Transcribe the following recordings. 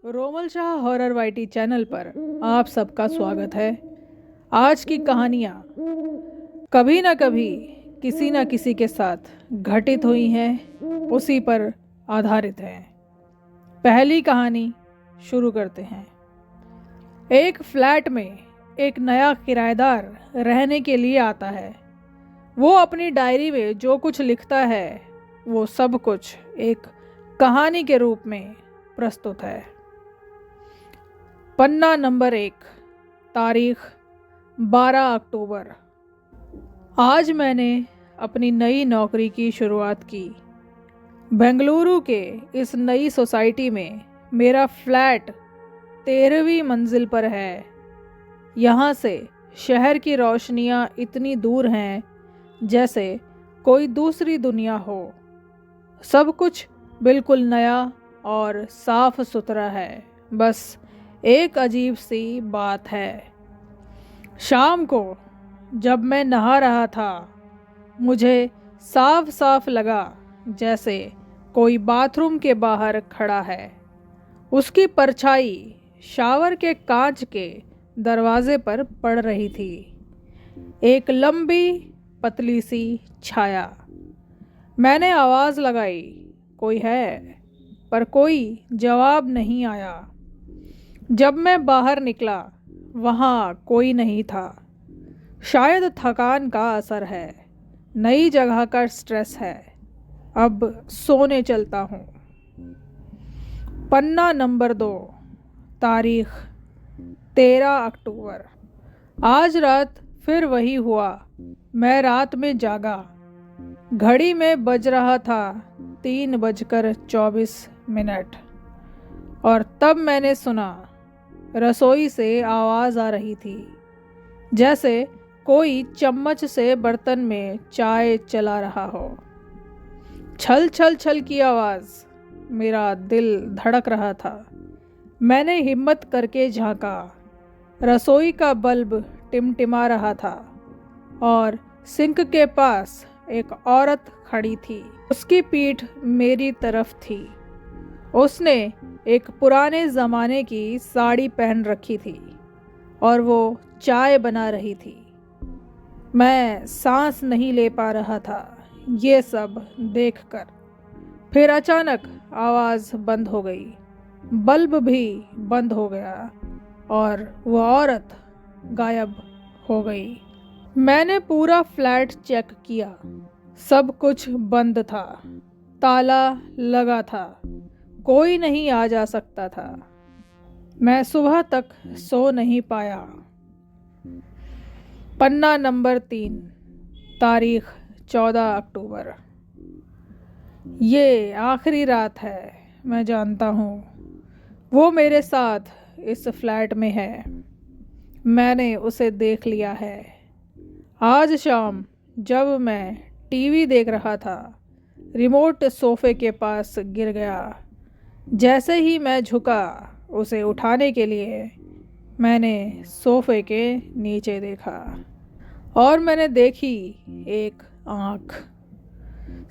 रोमल Shah horror YT channel पर आप सबका स्वागत है। आज की कहानियाँ कभी ना कभी किसी न किसी के साथ घटित हुई हैं, उसी पर आधारित हैं। पहली कहानी शुरू करते हैं। एक फ्लैट में एक नया किराएदार रहने के लिए आता है। वो अपनी डायरी में जो कुछ लिखता है वो सब कुछ एक कहानी के रूप में प्रस्तुत है। पन्ना नंबर 1, तारीख 12 अक्टूबर। आज मैंने अपनी नई नौकरी की शुरुआत की। बेंगलुरु के इस नई सोसाइटी में मेरा फ्लैट 13वीं मंजिल पर है। यहाँ से शहर की रोशनियाँ इतनी दूर हैं जैसे कोई दूसरी दुनिया हो। सब कुछ बिल्कुल नया और साफ सुथरा है। बस एक अजीब सी बात है। शाम को जब मैं नहा रहा था, मुझे साफ साफ लगा जैसे कोई बाथरूम के बाहर खड़ा है। उसकी परछाई शावर के कांच के दरवाजे पर पड़ रही थी। एक लंबी पतली सी छाया। मैंने आवाज़ लगाई, कोई है? पर कोई जवाब नहीं आया। जब मैं बाहर निकला, वहाँ कोई नहीं था। शायद थकान का असर है, नई जगह का स्ट्रेस है। अब सोने चलता हूँ। पन्ना नंबर 2, तारीख 13 अक्टूबर। आज रात फिर वही हुआ। मैं रात में जागा। घड़ी में बज रहा था 3:24 और तब मैंने सुना, रसोई से आवाज़ आ रही थी जैसे कोई चम्मच से बर्तन में चाय चला रहा हो। छल छल छल की आवाज़। मेरा दिल धड़क रहा था। मैंने हिम्मत करके झांका। रसोई का बल्ब टिमटिमा रहा था और सिंक के पास एक औरत खड़ी थी। उसकी पीठ मेरी तरफ थी। उसने एक पुराने ज़माने की साड़ी पहन रखी थी और वो चाय बना रही थी। मैं सांस नहीं ले पा रहा था ये सब देखकर। फिर अचानक आवाज़ बंद हो गई, बल्ब भी बंद हो गया और वो औरत गायब हो गई। मैंने पूरा फ्लैट चेक किया। सब कुछ बंद था, ताला लगा था, कोई नहीं आ जा सकता था। मैं सुबह तक सो नहीं पाया। पन्ना नंबर 3, तारीख 14 अक्टूबर। ये आखिरी रात है, मैं जानता हूँ। वो मेरे साथ इस फ्लैट में है। मैंने उसे देख लिया है। आज शाम जब मैं टीवी देख रहा था, रिमोट सोफे के पास गिर गया। जैसे ही मैं झुका उसे उठाने के लिए, मैंने सोफे के नीचे देखा और मैंने देखी एक आँख।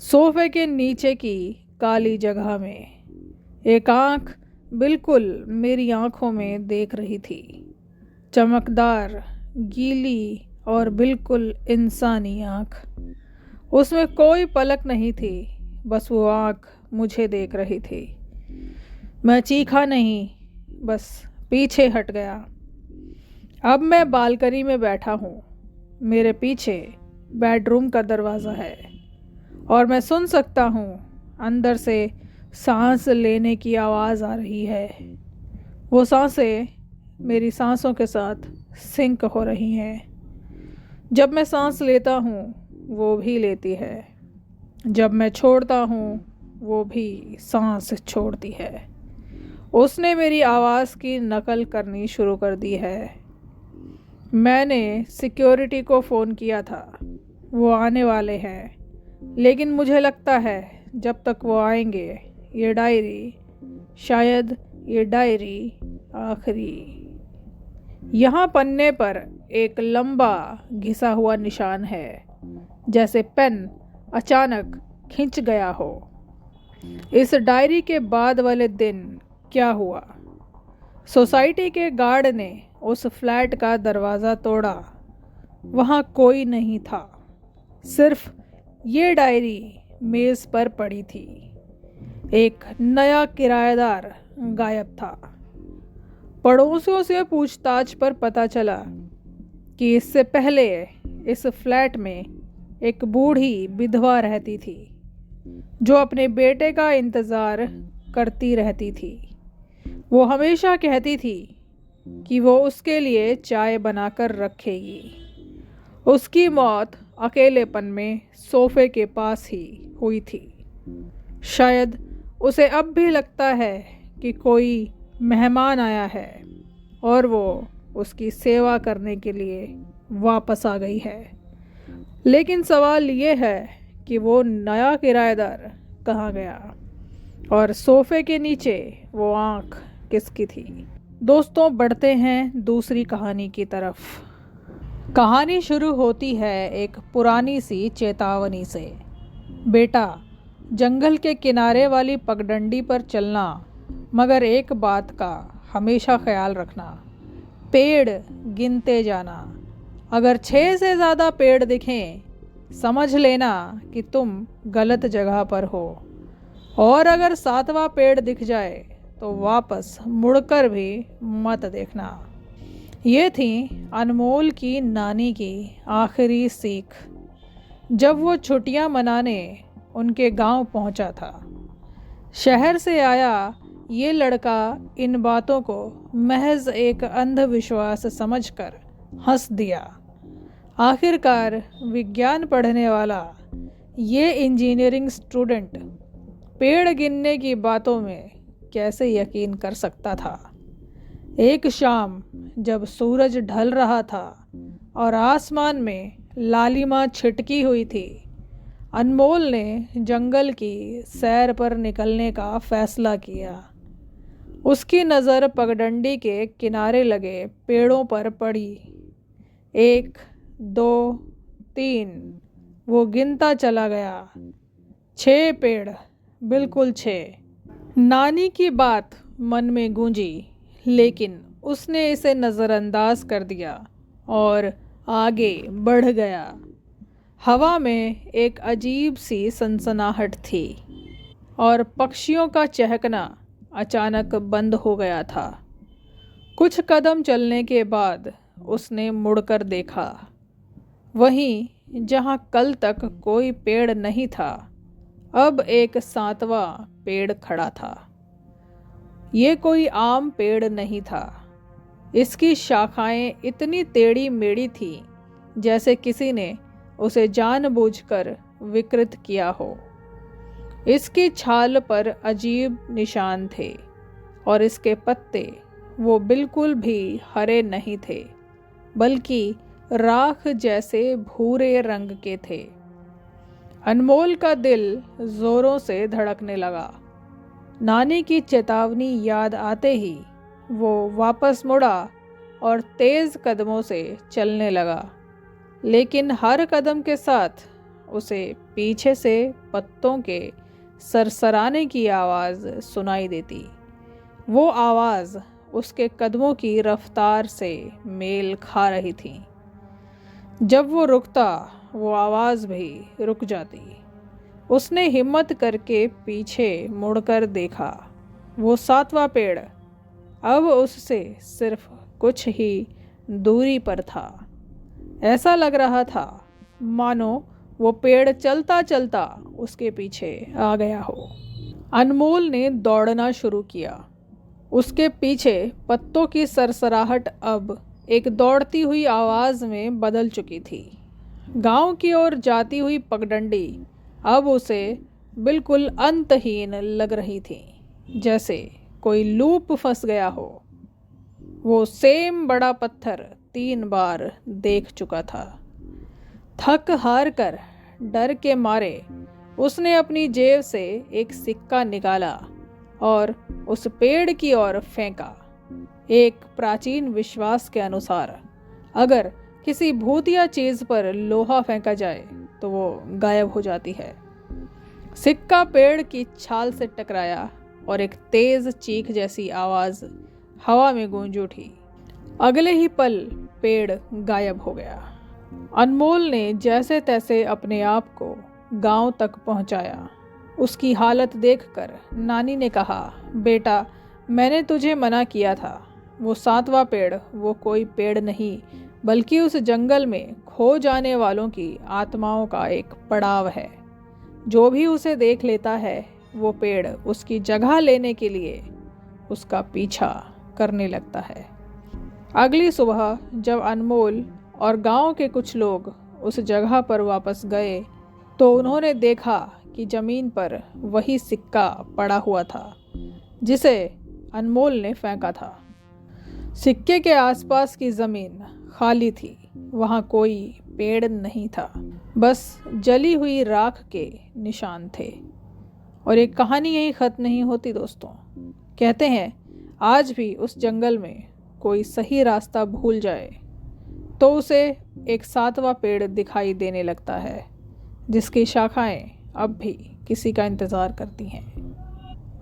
सोफे के नीचे की काली जगह में एक आँख बिल्कुल मेरी आँखों में देख रही थी। चमकदार, गीली और बिल्कुल इंसानी आँख। उसमें कोई पलक नहीं थी, बस वो आँख मुझे देख रही थी। मैं चीखा नहीं, बस पीछे हट गया। अब मैं बालकनी में बैठा हूँ। मेरे पीछे बेडरूम का दरवाज़ा है और मैं सुन सकता हूँ अंदर से सांस लेने की आवाज़ आ रही है। वो सांसें मेरी सांसों के साथ सिंक हो रही हैं। जब मैं सांस लेता हूँ वो भी लेती है। जब मैं छोड़ता हूँ वो भी सांस छोड़ती है। उसने मेरी आवाज़ की नकल करनी शुरू कर दी है। मैंने सिक्योरिटी को फ़ोन किया था, वो आने वाले हैं, लेकिन मुझे लगता है जब तक वो आएंगे शायद ये डायरी आखिरी। यहाँ पन्ने पर एक लंबा घिसा हुआ निशान है, जैसे पेन अचानक खिंच गया हो। इस डायरी के बाद वाले दिन क्या हुआ? सोसाइटी के गार्ड ने उस फ्लैट का दरवाज़ा तोड़ा। वहाँ कोई नहीं था, सिर्फ ये डायरी मेज़ पर पड़ी थी। एक नया किराएदार गायब था। पड़ोसियों से पूछताछ पर पता चला कि इससे पहले इस फ्लैट में एक बूढ़ी विधवा रहती थी जो अपने बेटे का इंतज़ार करती रहती थी। वो हमेशा कहती थी कि वो उसके लिए चाय बनाकर रखेगी। उसकी मौत अकेलेपन में सोफे के पास ही हुई थी। शायद उसे अब भी लगता है कि कोई मेहमान आया है और वो उसकी सेवा करने के लिए वापस आ गई है। लेकिन सवाल ये है कि वो नया किराएदार कहाँ गया और सोफे के नीचे वो आँख किसकी थी। दोस्तों, बढ़ते हैं दूसरी कहानी की तरफ। कहानी शुरू होती है एक पुरानी सी चेतावनी से। बेटा, जंगल के किनारे वाली पगडंडी पर चलना, मगर एक बात का हमेशा ख्याल रखना, पेड़ गिनते जाना। अगर 6 से ज़्यादा पेड़ दिखें, समझ लेना कि तुम गलत जगह पर हो, और अगर 7वां पेड़ दिख जाए तो वापस मुड़कर भी मत देखना। ये थी अनमोल की नानी की आखिरी सीख जब वो छुट्टियां मनाने उनके गांव पहुंचा था। शहर से आया ये लड़का इन बातों को महज एक अंधविश्वास समझकर हंस दिया। आखिरकार विज्ञान पढ़ने वाला ये इंजीनियरिंग स्टूडेंट पेड़ गिनने की बातों में कैसे यकीन कर सकता था। एक शाम जब सूरज ढल रहा था और आसमान में लालिमा छिटकी हुई थी, अनमोल ने जंगल की सैर पर निकलने का फैसला किया। उसकी नज़र पगडंडी के किनारे लगे पेड़ों पर पड़ी। 1, 2, 3, वो गिनता चला गया। 6 पेड़, बिल्कुल 6। नानी की बात मन में गूंजी, लेकिन उसने इसे नज़रअंदाज कर दिया और आगे बढ़ गया। हवा में एक अजीब सी सनसनाहट थी और पक्षियों का चहकना अचानक बंद हो गया था। कुछ कदम चलने के बाद उसने मुड़कर देखा। वहीं जहाँ कल तक कोई पेड़ नहीं था, अब एक 7वां पेड़ खड़ा था। ये कोई आम पेड़ नहीं था। इसकी शाखाएं इतनी टेढ़ी मेढ़ी थी जैसे किसी ने उसे जानबूझकर विकृत किया हो। इसकी छाल पर अजीब निशान थे और इसके पत्ते वो बिल्कुल भी हरे नहीं थे, बल्कि राख जैसे भूरे रंग के थे। अनमोल का दिल जोरों से धड़कने लगा। नानी की चेतावनी याद आते ही वो वापस मुड़ा और तेज़ कदमों से चलने लगा। लेकिन हर कदम के साथ उसे पीछे से पत्तों के सरसराने की आवाज़ सुनाई देती। वो आवाज़ उसके कदमों की रफ्तार से मेल खा रही थी। जब वो रुकता, वो आवाज़ भी रुक जाती। उसने हिम्मत करके पीछे मुड़कर देखा। वो 7वां पेड़ अब उससे सिर्फ कुछ ही दूरी पर था। ऐसा लग रहा था मानो वो पेड़ चलता चलता उसके पीछे आ गया हो। अनमोल ने दौड़ना शुरू किया। उसके पीछे पत्तों की सरसराहट अब एक दौड़ती हुई आवाज़ में बदल चुकी थी। गांव की ओर जाती हुई पगडंडी अब उसे बिल्कुल अंतहीन लग रही थी, जैसे कोई लूप फंस गया हो। वो सेम बड़ा पत्थर 3 बार देख चुका था। थक हार कर डर के मारे उसने अपनी जेब से एक सिक्का निकाला और उस पेड़ की ओर फेंका। एक प्राचीन विश्वास के अनुसार अगर किसी भूतिया चीज़ पर लोहा फेंका जाए तो वो गायब हो जाती है। सिक्का पेड़ की छाल से टकराया और एक तेज़ चीख जैसी आवाज़ हवा में गूंज उठी। अगले ही पल पेड़ गायब हो गया। अनमोल ने जैसे तैसे अपने आप को गांव तक पहुंचाया। उसकी हालत देखकर नानी ने कहा, बेटा, मैंने तुझे मना किया था। वो 7वां पेड़ वो कोई पेड़ नहीं, बल्कि उस जंगल में खो जाने वालों की आत्माओं का एक पड़ाव है। जो भी उसे देख लेता है, वो पेड़ उसकी जगह लेने के लिए उसका पीछा करने लगता है। अगली सुबह जब अनमोल और गांव के कुछ लोग उस जगह पर वापस गए, तो उन्होंने देखा कि ज़मीन पर वही सिक्का पड़ा हुआ था जिसे अनमोल ने फेंका था। सिक्के के आसपास की ज़मीन खाली थी। वहाँ कोई पेड़ नहीं था, बस जली हुई राख के निशान थे। और एक कहानी यही ख़त्म नहीं होती दोस्तों। कहते हैं आज भी उस जंगल में कोई सही रास्ता भूल जाए तो उसे एक 7वां पेड़ दिखाई देने लगता है, जिसकी शाखाएं अब भी किसी का इंतज़ार करती हैं।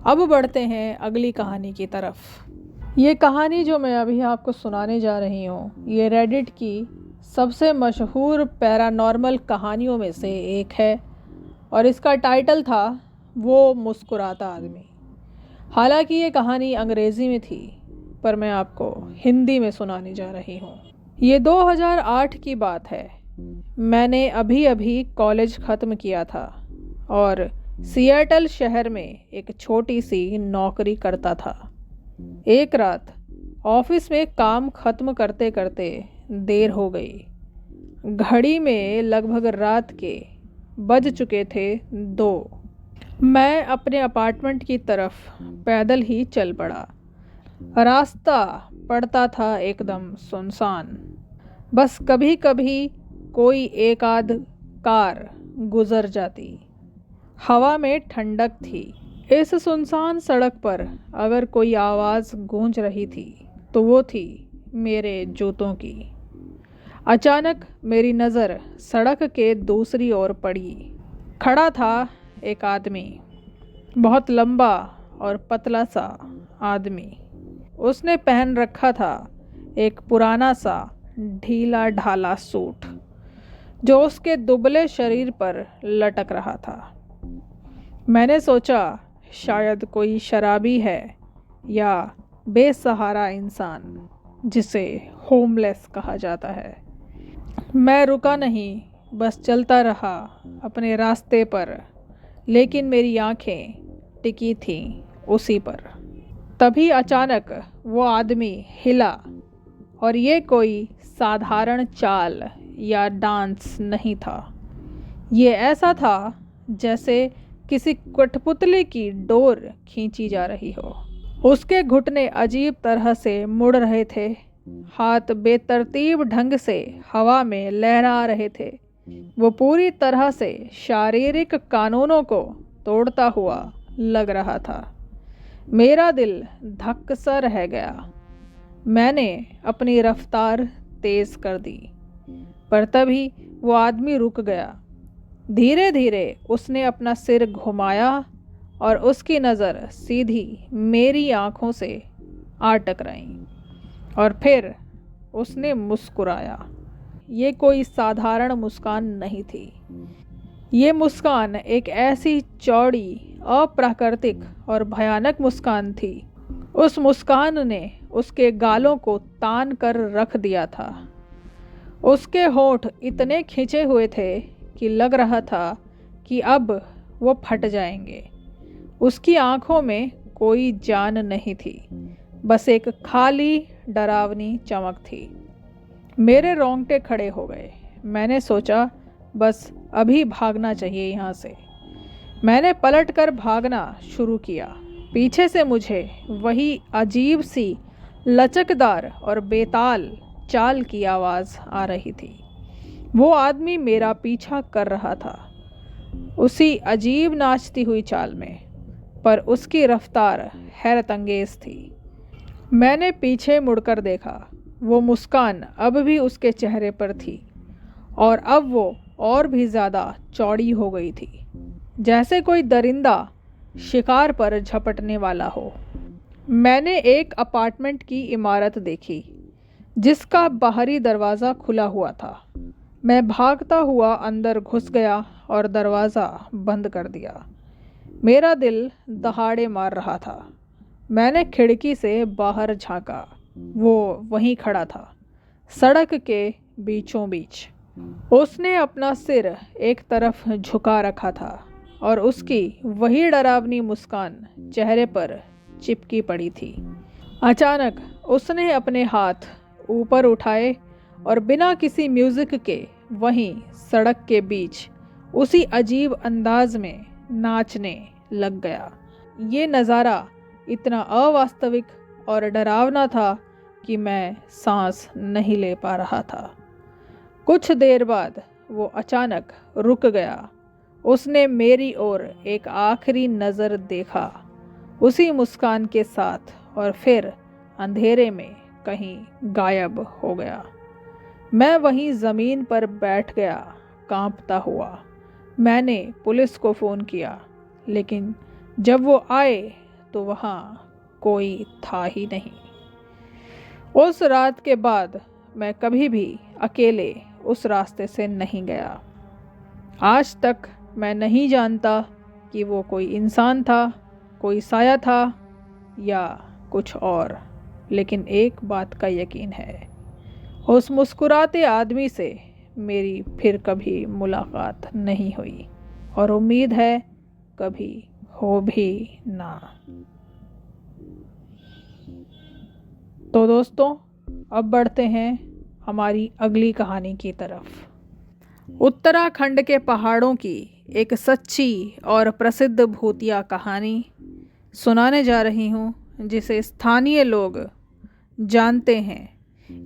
अब बढ़ते हैं अगली कहानी की तरफ। ये कहानी जो मैं अभी आपको सुनाने जा रही हूँ, ये रेडिट की सबसे मशहूर पैरानॉर्मल कहानियों में से एक है और इसका टाइटल था वो मुस्कुराता आदमी। हालांकि ये कहानी अंग्रेज़ी में थी, पर मैं आपको हिंदी में सुनाने जा रही हूँ। ये 2008 की बात है। मैंने अभी अभी कॉलेज ख़त्म किया था और सिएटल शहर में एक छोटी सी नौकरी करता था। एक रात ऑफिस में काम ख़त्म करते करते देर हो गई। घड़ी में लगभग रात के बज चुके थे 2। मैं अपने अपार्टमेंट की तरफ पैदल ही चल पड़ा। रास्ता पड़ता था एकदम सुनसान। बस कभी कभी कोई एक आध कार गुजर जाती। हवा में ठंडक थी। इस सुनसान सड़क पर अगर कोई आवाज़ गूंज रही थी तो वो थी मेरे जूतों की। अचानक मेरी नज़र सड़क के दूसरी ओर पड़ी। खड़ा था एक आदमी, बहुत लंबा और पतला सा आदमी। उसने पहन रखा था एक पुराना सा ढीला ढाला सूट जो उसके दुबले शरीर पर लटक रहा था। मैंने सोचा शायद कोई शराबी है या बेसहारा इंसान जिसे होमलेस कहा जाता है। मैं रुका नहीं, बस चलता रहा अपने रास्ते पर, लेकिन मेरी आंखें टिकी थीं उसी पर। तभी अचानक वो आदमी हिला और ये कोई साधारण चाल या डांस नहीं था। ये ऐसा था जैसे किसी कठपुतली की डोर खींची जा रही हो। उसके घुटने अजीब तरह से मुड़ रहे थे, हाथ बेतरतीब ढंग से हवा में लहरा रहे थे। वो पूरी तरह से शारीरिक कानूनों को तोड़ता हुआ लग रहा था। मेरा दिल धक सा रह गया। मैंने अपनी रफ्तार तेज़ कर दी, पर तभी वो आदमी रुक गया। धीरे धीरे उसने अपना सिर घुमाया और उसकी नज़र सीधी मेरी आँखों से आ टकराई और फिर उसने मुस्कुराया। ये कोई साधारण मुस्कान नहीं थी। ये मुस्कान एक ऐसी चौड़ी, अप्राकृतिक और भयानक मुस्कान थी। उस मुस्कान ने उसके गालों को तान कर रख दिया था। उसके होंठ इतने खिंचे हुए थे कि लग रहा था कि अब वो फट जाएंगे। उसकी आंखों में कोई जान नहीं थी, बस एक खाली डरावनी चमक थी। मेरे रोंगटे खड़े हो गए। मैंने सोचा बस अभी भागना चाहिए यहाँ से। मैंने पलटकर भागना शुरू किया। पीछे से मुझे वही अजीब सी लचकदार और बेताल चाल की आवाज़ आ रही थी। वो आदमी मेरा पीछा कर रहा था, उसी अजीब नाचती हुई चाल में, पर उसकी रफ्तार हैरत अंगेज थी। मैंने पीछे मुड़कर देखा। वो मुस्कान अब भी उसके चेहरे पर थी और अब वो और भी ज़्यादा चौड़ी हो गई थी, जैसे कोई दरिंदा शिकार पर झपटने वाला हो। मैंने एक अपार्टमेंट की इमारत देखी जिसका बाहरी दरवाज़ा खुला हुआ था। मैं भागता हुआ अंदर घुस गया और दरवाज़ा बंद कर दिया। मेरा दिल दहाड़े मार रहा था। मैंने खिड़की से बाहर झांका। वो वहीं खड़ा था, सड़क के बीचों बीच। उसने अपना सिर एक तरफ झुका रखा था और उसकी वही डरावनी मुस्कान चेहरे पर चिपकी पड़ी थी। अचानक उसने अपने हाथ ऊपर उठाए और बिना किसी म्यूज़िक के वहीं सड़क के बीच उसी अजीब अंदाज में नाचने लग गया। ये नज़ारा इतना अवास्तविक और डरावना था कि मैं सांस नहीं ले पा रहा था। कुछ देर बाद वो अचानक रुक गया। उसने मेरी ओर एक आखिरी नज़र देखा उसी मुस्कान के साथ और फिर अंधेरे में कहीं गायब हो गया। मैं वहीं ज़मीन पर बैठ गया, कांपता हुआ। मैंने पुलिस को फ़ोन किया, लेकिन जब वो आए तो वहाँ कोई था ही नहीं। उस रात के बाद मैं कभी भी अकेले उस रास्ते से नहीं गया। आज तक मैं नहीं जानता कि वो कोई इंसान था, कोई साया था या कुछ और, लेकिन एक बात का यकीन है, उस मुस्कुराते आदमी से मेरी फिर कभी मुलाकात नहीं हुई और उम्मीद है कभी हो भी ना। तो दोस्तों, अब बढ़ते हैं हमारी अगली कहानी की तरफ। उत्तराखंड के पहाड़ों की एक सच्ची और प्रसिद्ध भूतिया कहानी सुनाने जा रही हूँ, जिसे स्थानीय लोग जानते हैं।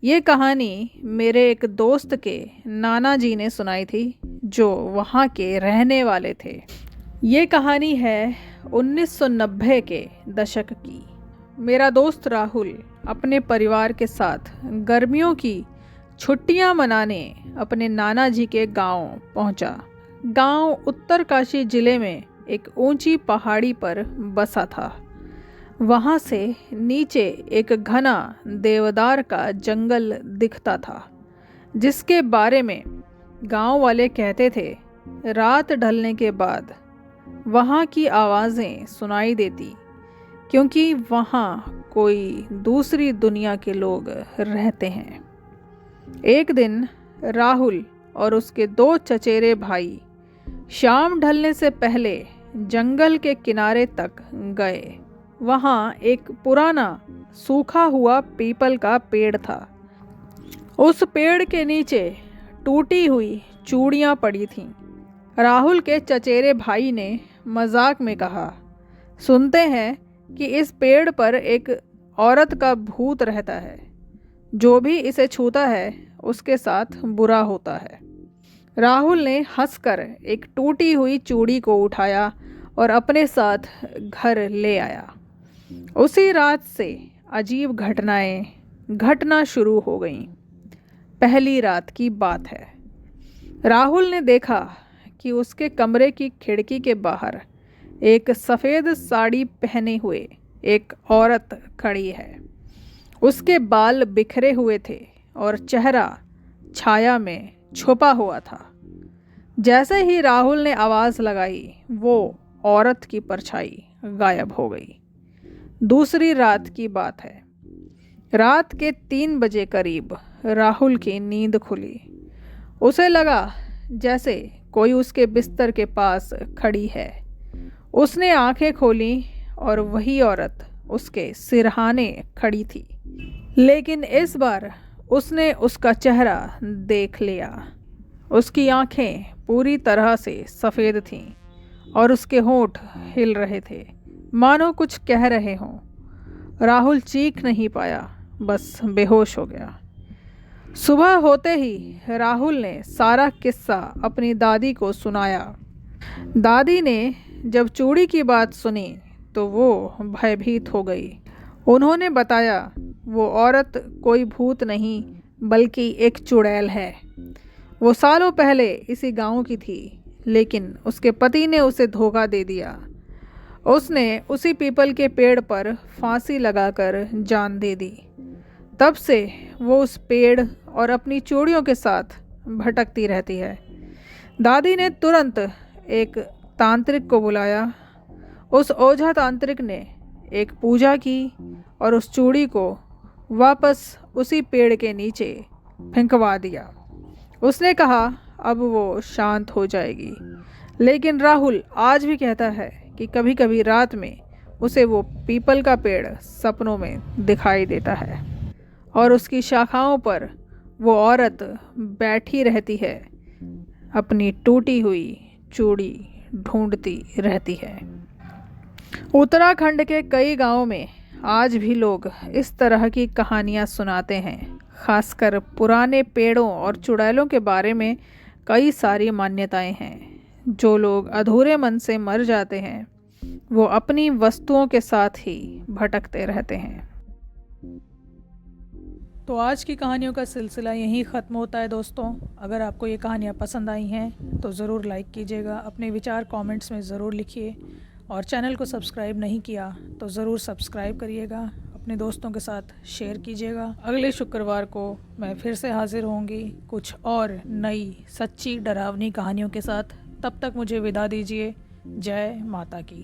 ये कहानी मेरे एक दोस्त के नाना जी ने सुनाई थी, जो वहाँ के रहने वाले थे। ये कहानी है 1990 के दशक की। मेरा दोस्त राहुल अपने परिवार के साथ गर्मियों की छुट्टियां मनाने अपने नाना जी के गांव पहुंचा। गांव उत्तरकाशी जिले में एक ऊंची पहाड़ी पर बसा था। वहां से नीचे एक घना देवदार का जंगल दिखता था, जिसके बारे में गांव वाले कहते थे रात ढलने के बाद वहां की आवाज़ें सुनाई देती, क्योंकि वहाँ कोई दूसरी दुनिया के लोग रहते हैं। एक दिन राहुल और उसके 2 चचेरे भाई शाम ढलने से पहले जंगल के किनारे तक गए। वहाँ एक पुराना सूखा हुआ पीपल का पेड़ था। उस पेड़ के नीचे टूटी हुई चूड़ियाँ पड़ी थीं। राहुल के चचेरे भाई ने मजाक में कहा, सुनते हैं कि इस पेड़ पर एक औरत का भूत रहता है, जो भी इसे छूता है उसके साथ बुरा होता है। राहुल ने हंसकर एक टूटी हुई चूड़ी को उठाया और अपने साथ घर ले आया। उसी रात से अजीब घटनाएं घटना शुरू हो गईं। पहली रात की बात है। राहुल ने देखा कि उसके कमरे की खिड़की के बाहर एक सफ़ेद साड़ी पहने हुए एक औरत खड़ी है। उसके बाल बिखरे हुए थे और चेहरा छाया में छुपा हुआ था। जैसे ही राहुल ने आवाज़ लगाई, वो औरत की परछाई गायब हो गई। दूसरी रात की बात है। रात के 3 बजे करीब राहुल की नींद खुली। उसे लगा जैसे कोई उसके बिस्तर के पास खड़ी है। उसने आंखें खोली और वही औरत उसके सिरहाने खड़ी थी, लेकिन इस बार उसने उसका चेहरा देख लिया। उसकी आंखें पूरी तरह से सफ़ेद थीं और उसके होंठ हिल रहे थे, मानो कुछ कह रहे हों। राहुल चीख नहीं पाया, बस बेहोश हो गया। सुबह होते ही राहुल ने सारा किस्सा अपनी दादी को सुनाया। दादी ने जब चूड़ी की बात सुनी तो वो भयभीत हो गई। उन्होंने बताया वो औरत कोई भूत नहीं बल्कि एक चुड़ैल है। वो सालों पहले इसी गांव की थी, लेकिन उसके पति ने उसे धोखा दे दिया। उसने उसी पीपल के पेड़ पर फांसी लगाकर जान दे दी। तब से वो उस पेड़ और अपनी चूड़ियों के साथ भटकती रहती है। दादी ने तुरंत एक तांत्रिक को बुलाया। उस ओझा तांत्रिक ने एक पूजा की और उस चूड़ी को वापस उसी पेड़ के नीचे फेंकवा दिया। उसने कहा अब वो शांत हो जाएगी। लेकिन राहुल आज भी कहता है कि कभी कभी रात में उसे वो पीपल का पेड़ सपनों में दिखाई देता है और उसकी शाखाओं पर वो औरत बैठी रहती है, अपनी टूटी हुई चूड़ी ढूंढती रहती है। उत्तराखंड के कई गांवों में आज भी लोग इस तरह की कहानियां सुनाते हैं। खासकर पुराने पेड़ों और चुड़ैलों के बारे में कई सारी मान्यताएं हैं। जो लोग अधूरे मन से मर जाते हैं वो अपनी वस्तुओं के साथ ही भटकते रहते हैं। तो आज की कहानियों का सिलसिला यहीं ख़त्म होता है दोस्तों। अगर आपको ये कहानियाँ पसंद आई हैं तो ज़रूर लाइक कीजिएगा, अपने विचार कमेंट्स में ज़रूर लिखिए और चैनल को सब्सक्राइब नहीं किया तो ज़रूर सब्सक्राइब करिएगा, अपने दोस्तों के साथ शेयर कीजिएगा। अगले शुक्रवार को मैं फिर से हाज़िर होंगी कुछ और नई सच्ची डरावनी कहानियों के साथ। तब तक मुझे विदा दीजिए। जय माता की।